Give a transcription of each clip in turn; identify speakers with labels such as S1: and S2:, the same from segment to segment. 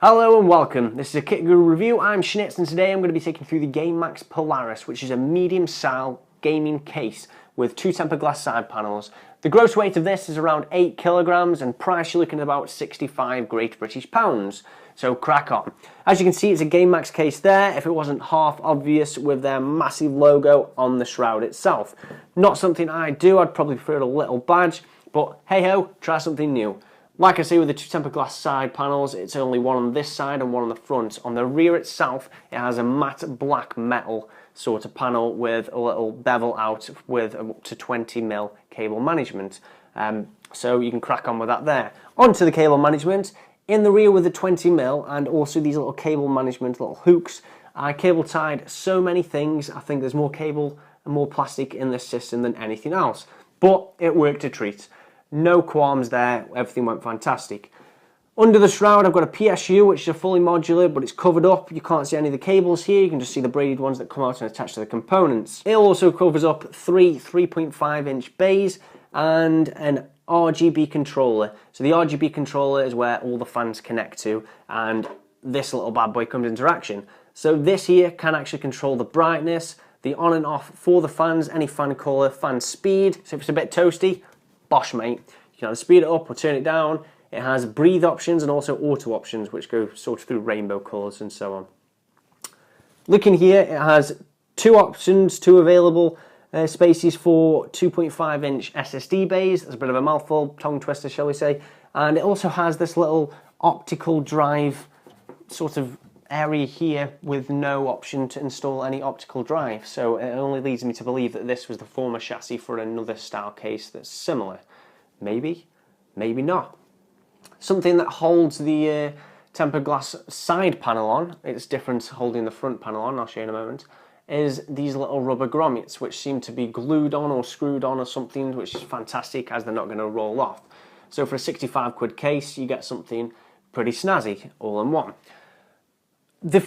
S1: Hello and welcome. This is a Kit Guru review. I'm Schnitz and today I'm going to be taking through the GameMax Polaris, which is a medium style gaming case with two tempered glass side panels. The gross weight of this is around 8 kilograms and price you're looking at about 65 Great British pounds. So crack on. As you can see, it's a GameMax case there, if it wasn't half obvious with their massive logo on the shroud itself. Not something I do, I'd probably prefer a little badge, but hey ho, try something new. Like I say, with the two tempered glass side panels, it's only one on this side and one on the front. On the rear itself, it has a matte black metal sort of panel with a little bevel out with up to 20mm cable management. So you can crack on with that there. Onto the cable management. In the rear with the 20mm and also these little cable management little hooks. I cable tied so many things. I think there's more cable and more plastic in this system than anything else. But it worked a treat. No qualms there, everything went fantastic. Under the shroud I've got a PSU, which is a fully modular, but it's covered up. You can't see any of the cables here, you can just see the braided ones that come out and attach to the components. It also covers up three 3.5-inch bays and an RGB controller. So the RGB controller is where all the fans connect to, and this little bad boy comes into action. So this here can actually control the brightness, the on and off for the fans, any fan colour, fan speed. So if it's a bit toasty, bosh mate, you can either speed it up or turn it down. It has breathe options and also auto options, which go sort of through rainbow colours and so on. Looking here, it has two options, two available spaces for 2.5-inch SSD bays. That's a bit of a mouthful, tongue twister shall we say. And it also has this little optical drive sort of area here with no option to install any optical drive, so it only leads me to believe that this was the former chassis for another style case that's similar. Maybe, maybe not. Something that holds the tempered glass side panel on, it's different to holding the front panel on, I'll show you in a moment, is these little rubber grommets which seem to be glued on or screwed on or something, which is fantastic as they're not going to roll off. So for a 65 quid case you get something pretty snazzy all in one. The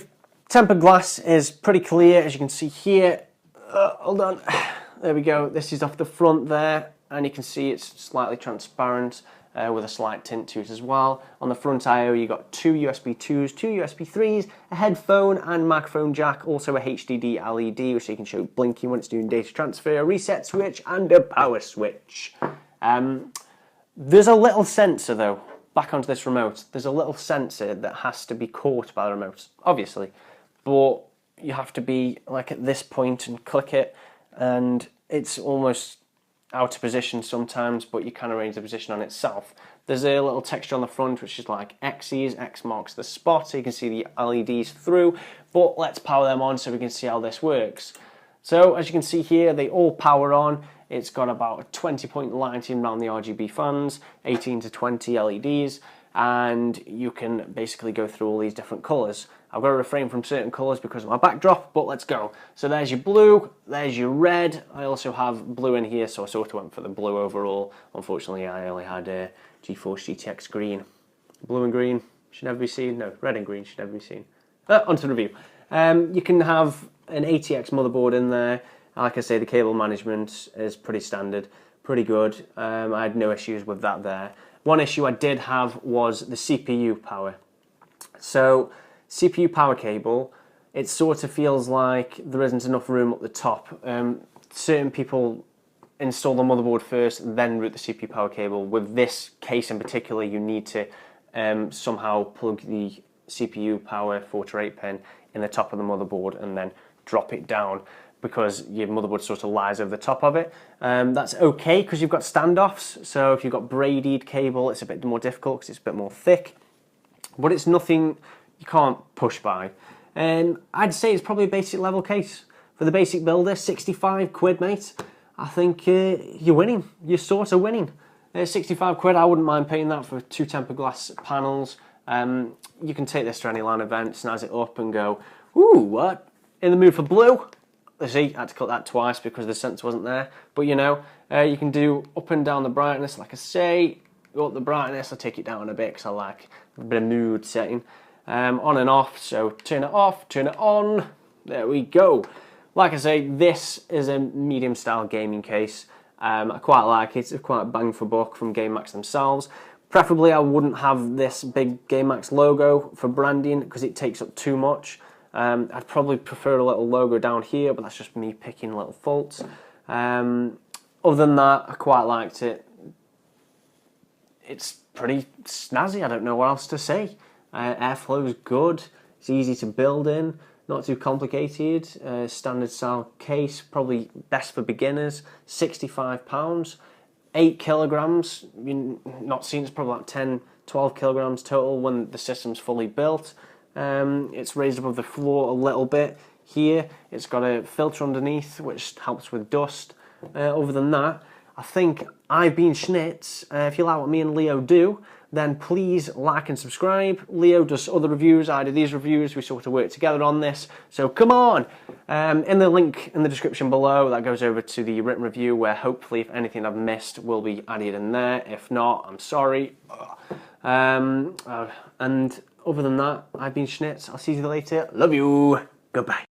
S1: tempered glass is pretty clear, as you can see here. Hold on, there we go. This is off the front there, and you can see it's slightly transparent with a slight tint to it as well. On the front I/O you got two USB 2s, two USB 3s, a headphone and microphone jack, also a HDD LED, which you can show blinking when it's doing data transfer, a reset switch and a power switch. There's a little sensor though. Back onto this remote, there's a little sensor that has to be caught by the remote, obviously, but you have to be like at this point and click it, and it's almost out of position sometimes, but you can arrange the position on itself. There's a little texture on the front which is like X's, X marks the spot, so you can see the LEDs through, but let's power them on so we can see how this works. So as you can see here, they all power on. It's got about a 20-point lighting around the RGB fans, 18 to 20 LEDs, and you can basically go through all these different colours. I've got to refrain from certain colours because of my backdrop, but let's go. So there's your blue, there's your red. I also have blue in here, so I sort of went for the blue overall. Unfortunately, I only had GeForce GTX green. Blue and green should never be seen. No, red and green should never be seen. Onto the review. You can have an ATX motherboard in there. Like I say, the cable management is pretty standard, pretty good. I had no issues with that there. One issue I did have was the CPU power. So, CPU power cable, it sort of feels like there isn't enough room up the top. Certain people install the motherboard first, then route the CPU power cable. With this case in particular, you need to somehow plug the CPU power 4 to 8 pin in the top of the motherboard and then drop it down, because your motherboard sort of lies over the top of it. That's okay because you've got standoffs, so if you've got braided cable it's a bit more difficult because it's a bit more thick, but it's nothing you can't push by. I'd say it's probably a basic level case. For the basic builder, 65 quid mate, I think you're winning, you're sort of winning. 65 quid, I wouldn't mind paying that for two tempered glass panels. You can take this to any LAN event, snazz it up and go, ooh, what? In the mood for blue? See, I had to cut that twice because the sensor wasn't there, but you know, you can do up and down the brightness, like I say. Go up the brightness, I take it down a bit because I like a bit of mood setting. On and off, so turn it off, turn it on, there we go. Like I say, this is a medium style gaming case. I quite like it, it's quite bang for buck from GameMax themselves. Preferably I wouldn't have this big GameMax logo for branding because it takes up too much. I'd probably prefer a little logo down here, but that's just me picking little faults. Other than that, I quite liked it. It's pretty snazzy, I don't know what else to say. Airflow is good, it's easy to build in, not too complicated. Standard style case, probably best for beginners. £65. 8 kilograms, you've not seen, it's probably like 10, 12 kilograms total when the system's fully built. It's raised above the floor a little bit here. It's got a filter underneath which helps with dust. Other than that, I think I've been Schnitz. If you like what me and Leo do, then please like and subscribe. Leo does other reviews, I do these reviews, we sort of work together on this, so come on! In the link in the description below, that goes over to the written review where hopefully if anything I've missed will be added in there. If not, I'm sorry. And other than that, I've been Schnitz. I'll see you later. Love you. Goodbye.